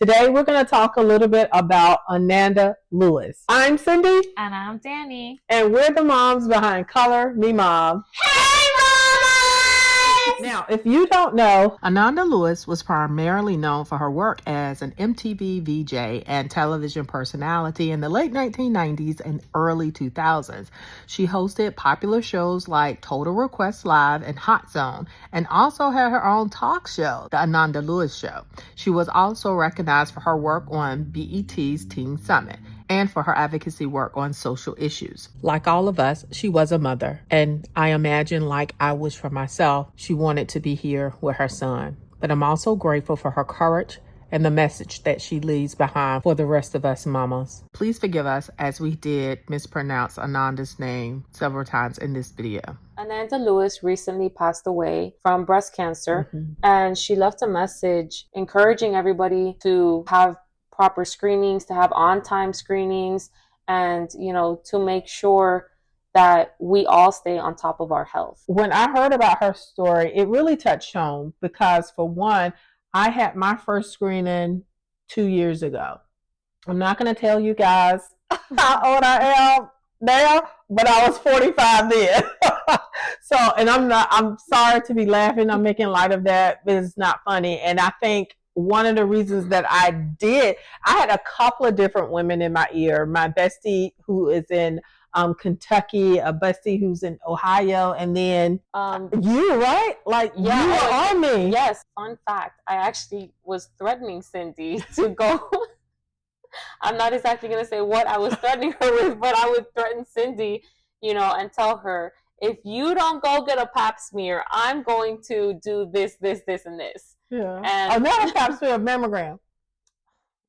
Today we're going to talk a little bit about Ananda Lewis. I'm Cindy. And I'm Danny. And we're the moms behind Color Me Mom. Hey, mamas! Now, if you don't know, Ananda Lewis was primarily known for her work as an MTV VJ and television personality in the late 1990s and early 2000s. She hosted popular shows like Total Request Live and Hot Zone, and also had her own talk show, The Ananda Lewis Show. She was also recognized for her work on BET's Teen Summit and for her advocacy work on social issues. Like all of us, she was a mother, and I imagine, like I wish for myself, she wanted to be here with her son. But I'm also grateful for her courage and the message that she leaves behind for the rest of us mamas. Please forgive us as we did mispronounce Ananda's name several times in this video. Ananda Lewis recently passed away from breast cancer, and she left a message encouraging everybody to have proper screenings, to have on-time screenings, and, to make sure that we all stay on top of our health. When I heard about her story, it really touched home because, for one, I had my first screening 2 years ago. I'm not going to tell you guys how old I am now, but I was 45 then. And I'm sorry to be laughing. I'm making light of that, but it's not funny. And I think one of the reasons that I had a couple of different women in my ear. My bestie who is in Kentucky, a bestie who's in Ohio, and then you, right? Like, yeah, you were on me. Yes. Fun fact, I actually was threatening Cindy to go. I'm not exactly going to say what I was threatening her with, but I would threaten Cindy, and tell her, if you don't go get a pap smear, I'm going to do this, and this. Yeah. And not a pap smear, a mammogram.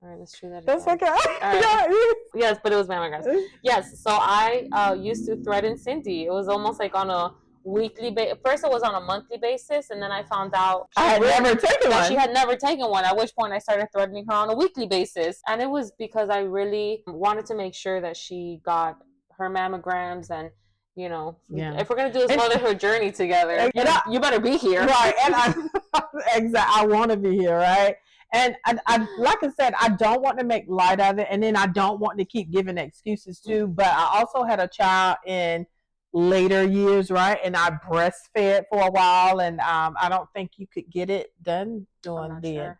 All right, let's try that again. That's okay. Right. Yes, but it was mammograms. Yes, so I used to threaten Cindy. It was almost like on a weekly basis. First, it was on a monthly basis, and then I found out she had never taken one, at which point I started threatening her on a weekly basis. And it was because I really wanted to make sure that she got her mammograms and, if we're going to do this motherhood journey together, you better be here. Right, and I want to be here, right? And I like I said, I don't want to make light of it, and then I don't want to keep giving excuses too, but I also had a child in later years, right? And I breastfed for a while, and I don't think you could get it done during then. Sure.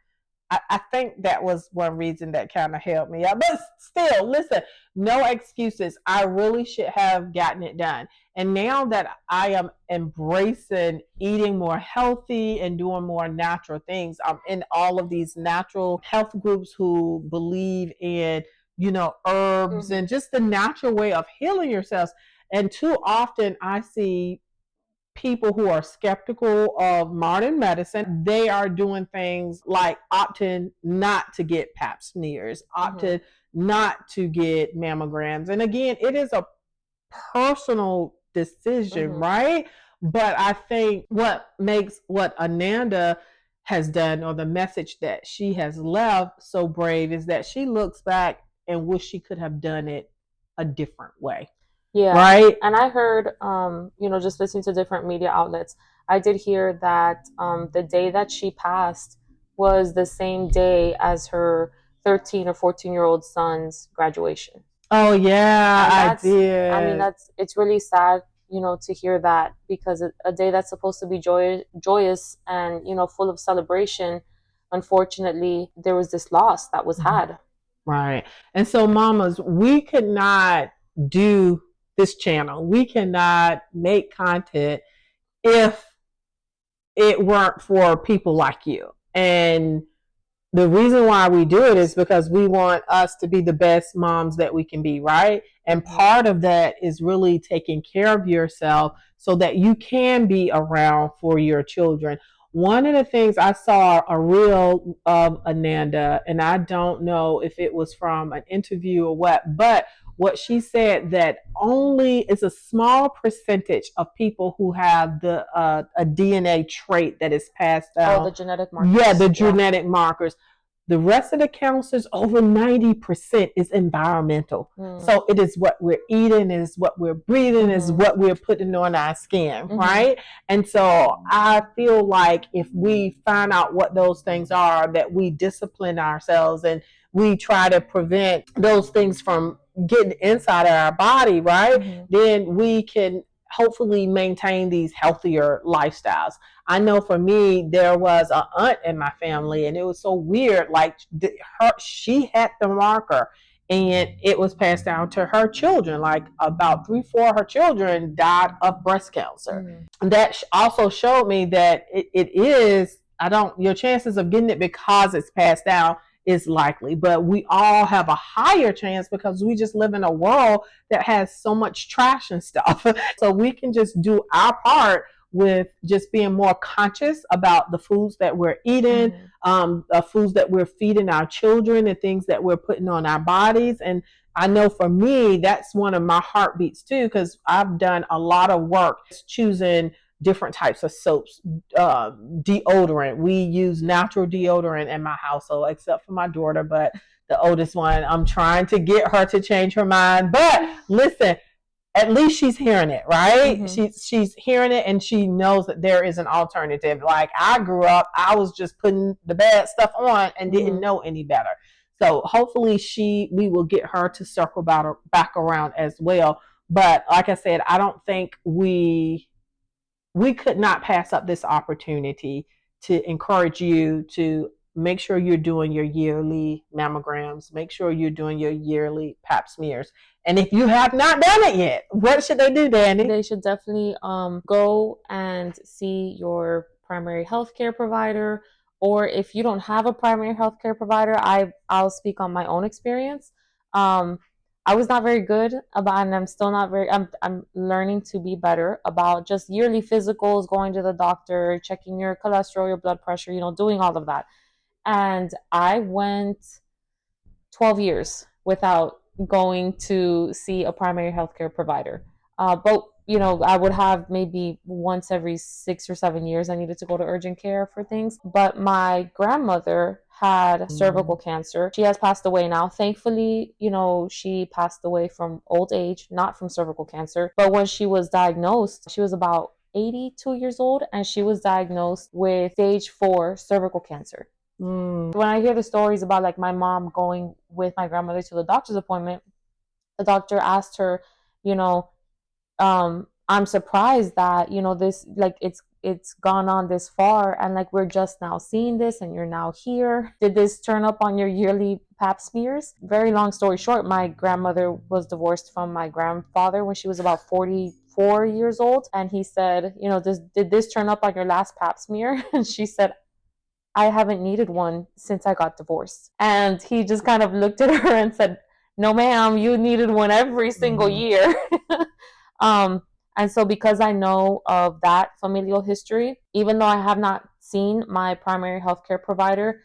I think that was one reason that kind of helped me out. But still, listen, no excuses. I really should have gotten it done. And now that I am embracing eating more healthy and doing more natural things, I'm in all of these natural health groups who believe in, herbs and just the natural way of healing yourselves. And too often I see people who are skeptical of modern medicine. They are doing things like opting not to get pap smears, opting not to get mammograms. And again, it is a personal decision, right? But I think what makes what Ananda has done, or the message that she has left, so brave is that she looks back and wish she could have done it a different way. Yeah. Right. And I heard, just listening to different media outlets, I did hear that the day that she passed was the same day as her 13 or 14-year-old son's graduation. Oh, yeah, I did. I mean, it's really sad, to hear that, because a day that's supposed to be joyous and, full of celebration, unfortunately, there was this loss that was had. Right. And so, mamas, we could not do this channel. We cannot make content if it weren't for people like you. And the reason why we do it is because we want us to be the best moms that we can be, right? And part of that is really taking care of yourself so that you can be around for your children. One of the things, I saw a reel of Ananda, and I don't know if it was from an interview or what she said, that only is a small percentage of people who have the a DNA trait that is passed down. Oh, the genetic markers. Yeah, the genetic markers. The rest of the cancers, over 90% is environmental. So it is what we're eating, is what we're breathing, is what we're putting on our skin, right? And so I feel like if we find out what those things are, that we discipline ourselves and we try to prevent those things from getting inside of our body, right? Then we can hopefully maintain these healthier lifestyles. I know for me, there was an aunt in my family, and it was so weird. Like she had the marker, and it was passed down to her children. Like about 3-4 of her children died of breast cancer. That also showed me that it is. Your chances of getting it because it's passed down is likely, but we all have a higher chance because we just live in a world that has so much trash and stuff. So we can just do our part with just being more conscious about the foods that we're eating, the foods that we're feeding our children, and things that we're putting on our bodies. And I know for me, that's one of my heartbeats too, because I've done a lot of work choosing different types of soaps, deodorant. We use natural deodorant in my household, except for my daughter, but the oldest one, I'm trying to get her to change her mind. But listen, at least she's hearing it, right? She's hearing it, and she knows that there is an alternative. Like I grew up, I was just putting the bad stuff on and didn't know any better. So hopefully we will get her to circle back around as well. But like I said, I don't think we could not pass up this opportunity to encourage you to make sure you're doing your yearly mammograms, make sure you're doing your yearly pap smears. And if you have not done it yet, what should they do, Danny? They should definitely go and see your primary healthcare provider, or if you don't have a primary healthcare provider, I'll speak on my own experience. I was not very good about, and I'm still not very, I'm learning to be better about just yearly physicals, going to the doctor, checking your cholesterol, your blood pressure, doing all of that. And I went 12 years without going to see a primary healthcare provider. But I would have maybe once every 6 or 7 years, I needed to go to urgent care for things. But my grandmother had cervical cancer. She has passed away now. Thankfully, she passed away from old age, not from cervical cancer. But when she was diagnosed, she was about 82 years old, and she was diagnosed with stage 4 cervical cancer. When I hear the stories about like my mom going with my grandmother to the doctor's appointment, the doctor asked her, I'm surprised that, this, like, it's gone on this far, and like we're just now seeing this, and you're now here. Did this turn up on your yearly pap smears? Very long story short, my grandmother was divorced from my grandfather when she was about 44 years old, and he said, did this turn up on your last pap smear? And she said, I haven't needed one since I got divorced. And he just kind of looked at her and said, no ma'am, you needed one every single year. And so because I know of that familial history, even though I have not seen my primary healthcare provider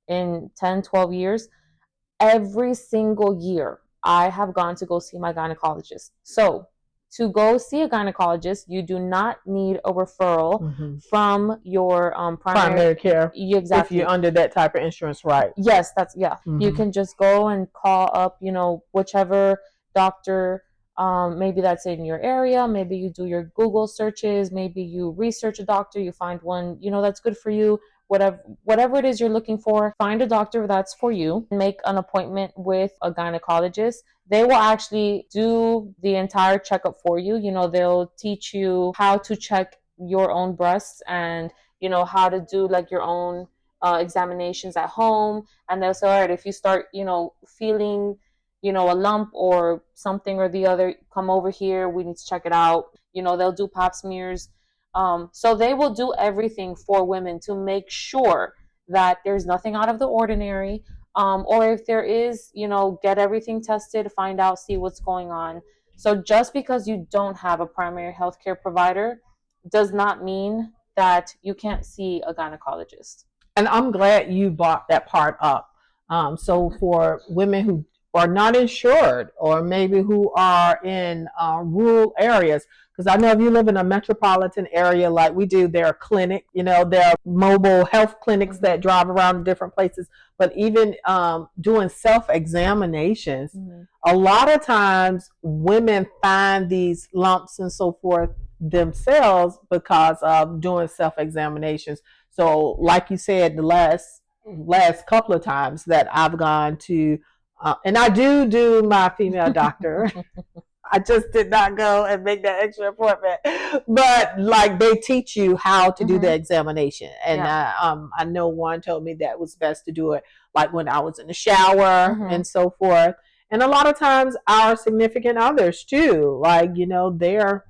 in 10, 12 years, every single year I have gone to go see my gynecologist. So to go see a gynecologist, you do not need a referral from your primary care. Exactly. If you're under that type of insurance, right? Yes, you can just go and call up, whichever doctor, maybe that's in your area. Maybe you do your Google searches. Maybe you research a doctor. You find one, that's good for you. Whatever it is you're looking for, find a doctor that's for you. Make an appointment with a gynecologist. They will actually do the entire checkup for you. They'll teach you how to check your own breasts, and how to do like your own examinations at home. And they'll say, all right, if you start feeling a lump or something or the other, come over here, we need to check it out. They'll do pap smears. So they will do everything for women to make sure that there's nothing out of the ordinary. Or if there is, get everything tested, find out, see what's going on. So just because you don't have a primary healthcare provider does not mean that you can't see a gynecologist. And I'm glad you brought that part up. So for women who are not insured, or maybe who are in rural areas, because I know if you live in a metropolitan area like we do, there are clinics, there are mobile health clinics that drive around to different places. but even doing self-examinations. Mhm. A lot of times women find these lumps and so forth themselves because of doing self-examinations. So like you said, the last couple of times that I've gone to and I do my female doctor. I just did not go and make that extra appointment, but like they teach you how to do the examination, and I know one told me that it was best to do it like when I was in the shower and so forth. And a lot of times our significant others too, like they're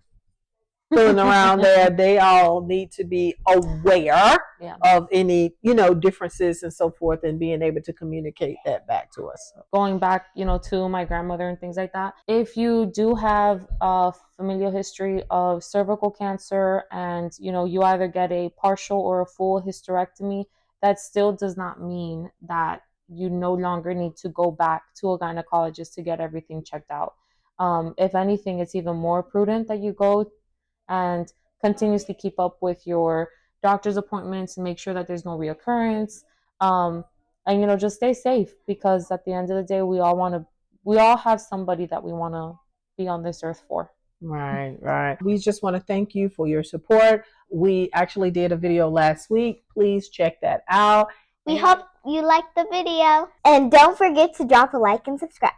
fooling around there, they all need to be aware of any differences and so forth, and being able to communicate that back to us. Going back to my grandmother and things like that, if you do have a familial history of cervical cancer and you either get a partial or a full hysterectomy, that still does not mean that you no longer need to go back to a gynecologist to get everything checked out. If anything, it's even more prudent that you go and continuously keep up with your doctor's appointments and make sure that there's no reoccurrence. And just stay safe, because at the end of the day, we all have somebody that we want to be on this earth for. Right. We just want to thank you for your support. We actually did a video last week. Please check that out. We hope you liked the video. And don't forget to drop a like and subscribe.